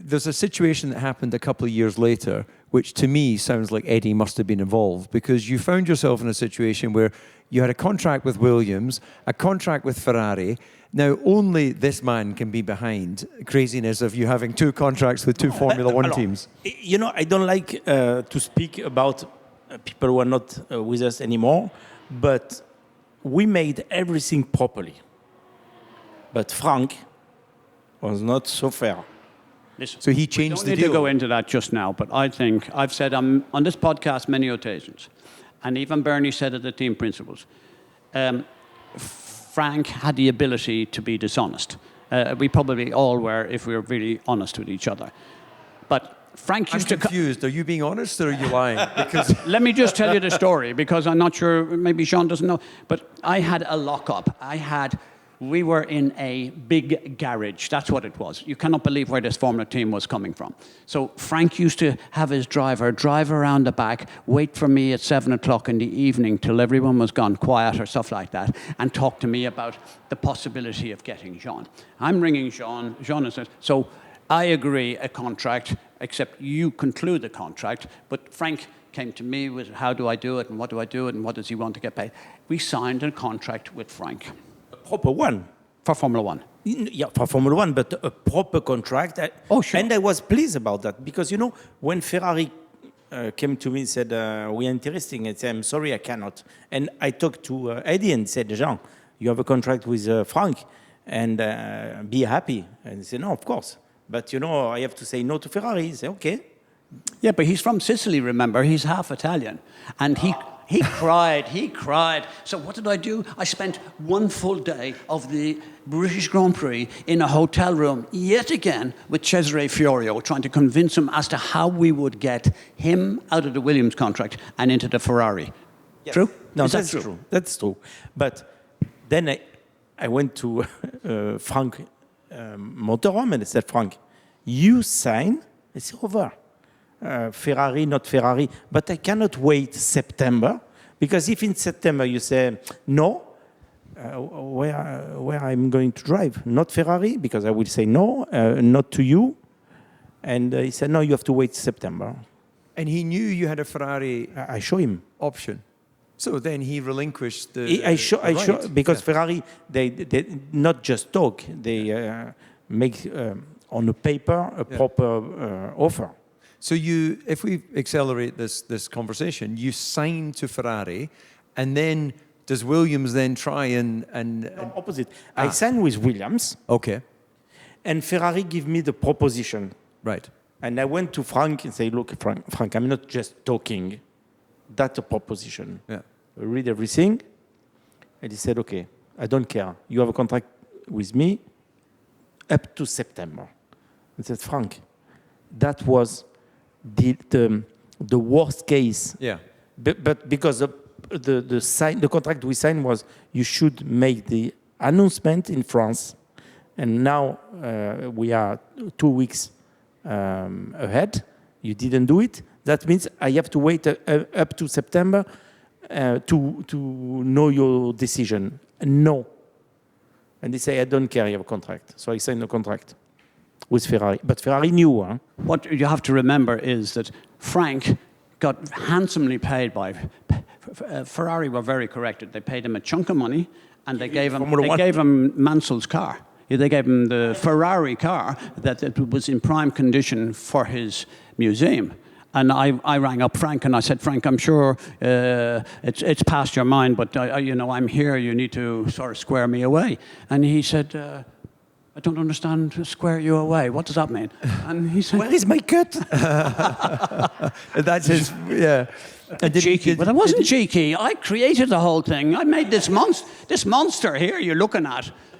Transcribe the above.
there's a situation that happened a couple of years later, which to me sounds like Eddie must have been involved, because you found yourself in a situation where you had a contract with Williams, a contract with Ferrari. Now, only this man can be behind craziness of you having two contracts with two Formula One teams. You know, I don't like to speak about people who are not with us anymore, but we made everything properly. But Frank was not so fair. Listen, So he changed the we don't need deal. to go into that just now, but I think I've said on this podcast many occasions, and even Bernie said at the team principals, Frank had the ability to be dishonest. We probably all were if we were really honest with each other. But Frank I'm used to... confused. Are you being honest or are you lying? Because Let me just tell you the story, because I'm not sure, maybe Sean doesn't know, but I had a lockup. We were in a big garage. That's what it was. You cannot believe where this Formula team was coming from. So Frank used to have his driver drive around the back, wait for me at 7 o'clock in the evening till everyone was gone quiet or stuff like that, and talk to me about the possibility of getting Jean. I'm ringing Jean. Jean says, so I agree a contract, except you conclude the contract, but Frank came to me with how do I do it and what do I do it and what does he want to get paid. We signed a contract with Frank. Proper one. For Formula One. Yeah, for Formula One, but a proper contract. Oh, sure. And I was pleased about that because, you know, when Ferrari came to me and said, we are interested, I said, I'm sorry, I cannot. And I talked to Eddie and said, Jean, you have a contract with Frank and be happy. And he said, no, of course. But, you know, I have to say no to Ferrari. He said, okay. Yeah, but he's from Sicily, remember? He's half Italian. And he cried. So what did I do? I spent one full day of the British Grand Prix in a hotel room, yet again, with Cesare Fiorio, trying to convince him as to how we would get him out of the Williams contract and into the Ferrari. Yes. True? No, Is that that's true? That's true. But then I went to Frank Motorhome and I said, Frank, you sign, it's over. Ferrari, not Ferrari, but I cannot wait September, because if in September you say, no, where I'm going to drive? Not Ferrari, because I will say no, not to you. And he said, no, you have to wait September. and he knew you had a Ferrari I show him. option. So then he relinquished the I show right. because Yeah. Ferrari, they not just talk, they make on a paper a proper offer. So you, if we accelerate this conversation, you sign to Ferrari, and then does Williams then try and Opposite. I signed with Williams, okay, and Ferrari give me the proposition. right. And I went to Frank and say, look, Frank, I'm not just talking. That's a proposition. Yeah. I read everything. And he said, okay, I don't care. You have a contract with me up to September. I said, Frank, that was the worst case. Yeah. But because the contract we signed was you should make the announcement in France, and now we are 2 weeks ahead. You didn't do it. That means I have to wait up to September to know your decision. No. And they say, I don't care, you have a contract. So I signed a contract with Ferrari. But Ferrari knew. Huh? What you have to remember is that Frank got handsomely paid by Ferrari. Were very correct. They paid him a chunk of money, and they gave him Mansell's car. They gave him the Ferrari car that it was in prime condition for his museum. And I rang up Frank and I said, Frank, I'm sure it's past your mind, but I'm here. You need to sort of square me away. And he said, I don't understand, square you away. What does that mean? And he said, Where is my cut? That's his, yeah. And cheeky. But I wasn't cheeky. I created the whole thing. I made this monster here you're looking at.